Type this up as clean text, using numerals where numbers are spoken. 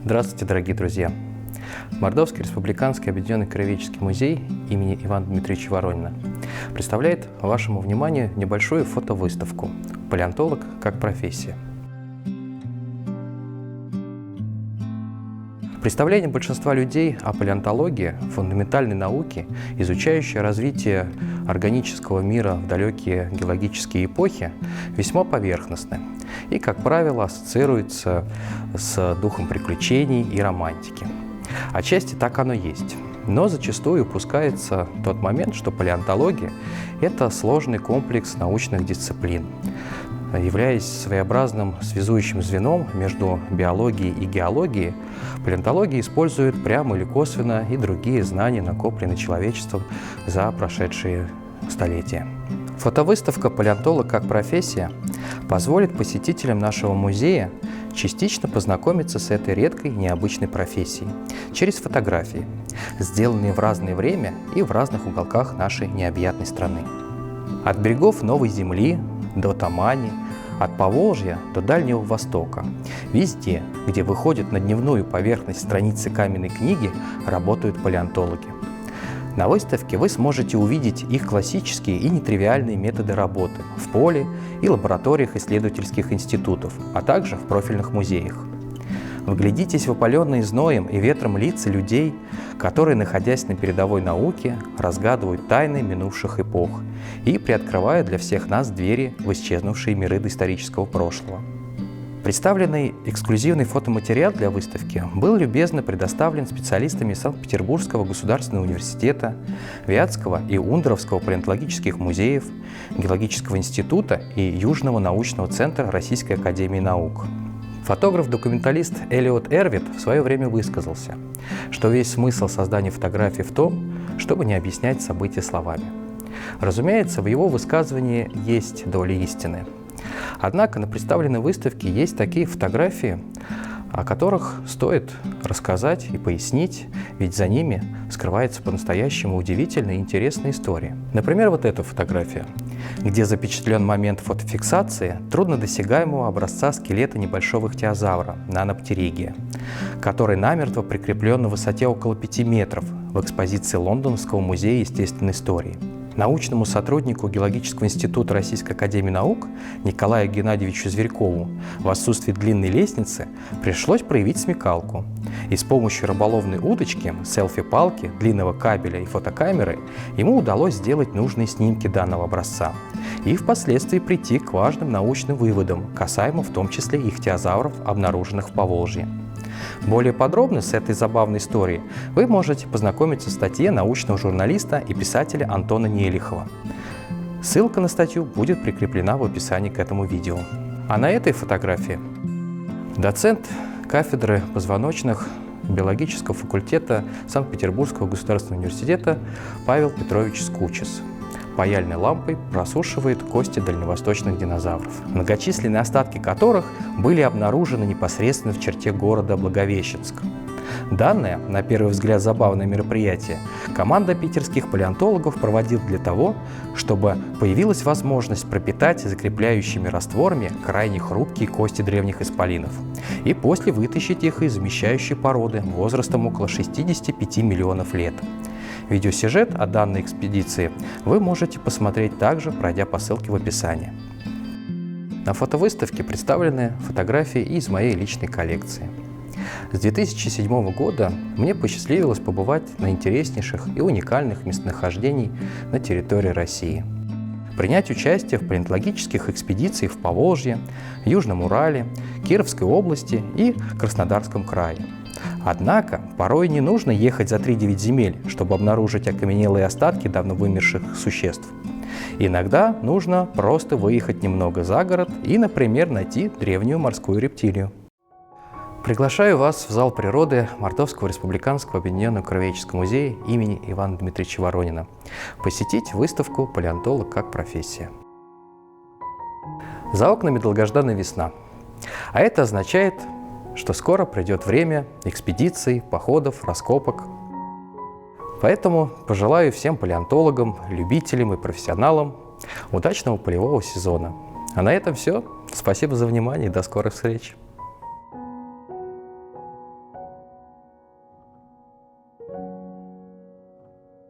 Здравствуйте, дорогие друзья! Мордовский республиканский объединенный краеведческий музей имени Ивана Дмитриевича Воронина представляет вашему вниманию небольшую фотовыставку «Палеонтолог как профессия». Представление большинства людей о палеонтологии, фундаментальной науке, изучающей развитие органического мира в далекие геологические эпохи, весьма поверхностны и, как правило, ассоциируется с духом приключений и романтики. Отчасти так оно есть, но зачастую упускается тот момент, что палеонтология – это сложный комплекс научных дисциплин, являясь своеобразным связующим звеном между биологией и геологией. Палеонтология использует прямо или косвенно и другие знания, накопленные человечеством за прошедшие столетия. Фотовыставка «Палеонтолог как профессия» позволит посетителям нашего музея частично познакомиться с этой редкой необычной профессией через фотографии, сделанные в разное время и в разных уголках нашей необъятной страны. От берегов Новой Земли до Тамани, от Поволжья до Дальнего Востока. Везде, где выходят на дневную поверхность страницы каменной книги, работают палеонтологи. На выставке вы сможете увидеть их классические и нетривиальные методы работы в поле и лабораториях исследовательских институтов, а также в профильных музеях. Вглядитесь в опаленные зноем и ветром лица людей, которые, находясь на передовой науке, разгадывают тайны минувших эпох и приоткрывают для всех нас двери в исчезнувшие миры доисторического прошлого. Представленный эксклюзивный фотоматериал для выставки был любезно предоставлен специалистами Санкт-Петербургского государственного университета, Вятского и Ундровского палеонтологических музеев, Геологического института и Южного научного центра Российской академии наук. Фотограф-документалист Элиот Эрвит в свое время высказался, что весь смысл создания фотографий в том, чтобы не объяснять события словами. Разумеется, в его высказывании есть доля истины. Однако на представленной выставке есть такие фотографии, о которых стоит рассказать и пояснить, ведь за ними скрывается по-настоящему удивительная и интересная история. Например, вот эта фотография, где запечатлен момент фотофиксации труднодосягаемого образца скелета небольшого ихтиозавра Наноптеригия, который намертво прикреплен на высоте около 5 метров в экспозиции Лондонского музея естественной истории. Научному сотруднику Геологического института Российской академии наук Николаю Геннадьевичу Зверькову в отсутствии длинной лестницы пришлось проявить смекалку и с помощью рыболовной удочки, селфи-палки, длинного кабеля и фотокамеры ему удалось сделать нужные снимки данного образца и впоследствии прийти к важным научным выводам, касаемо в том числе ихтиозавров, обнаруженных в Поволжье. Более подробно с этой забавной историей вы можете познакомиться в статье научного журналиста и писателя Антона Нелихова. Ссылка на статью будет прикреплена в описании к этому видео. А на этой фотографии доцент кафедры позвоночных биологического факультета Санкт-Петербургского государственного университета Павел Петрович Скучис паяльной лампой просушивает кости дальневосточных динозавров, многочисленные остатки которых были обнаружены непосредственно в черте города Благовещенск. Данное, на первый взгляд, забавное мероприятие команда питерских палеонтологов проводила для того, чтобы появилась возможность пропитать закрепляющими растворами крайне хрупкие кости древних исполинов и после вытащить их из замещающей породы возрастом около 65 миллионов лет. Видеосюжет о данной экспедиции вы можете посмотреть также, пройдя по ссылке в описании. На фотовыставке представлены фотографии из моей личной коллекции. С 2007 года мне посчастливилось побывать на интереснейших и уникальных местонахождениях на территории России. Принять участие в палеонтологических экспедициях в Поволжье, Южном Урале, Кировской области и Краснодарском крае. Однако порой не нужно ехать за 3-9 земель, чтобы обнаружить окаменелые остатки давно вымерших существ. Иногда нужно просто выехать немного за город и, например, найти древнюю морскую рептилию. Приглашаю вас в зал природы Мордовского республиканского объединенного краеведческого музея имени Ивана Дмитриевича Воронина посетить выставку «Палеонтолог как профессия». За окнами долгожданная весна, а это означает, что скоро придет время экспедиций, походов, раскопок. Поэтому пожелаю всем палеонтологам, любителям и профессионалам Удачного полевого сезона! А на этом все. Спасибо за внимание и до скорых встреч!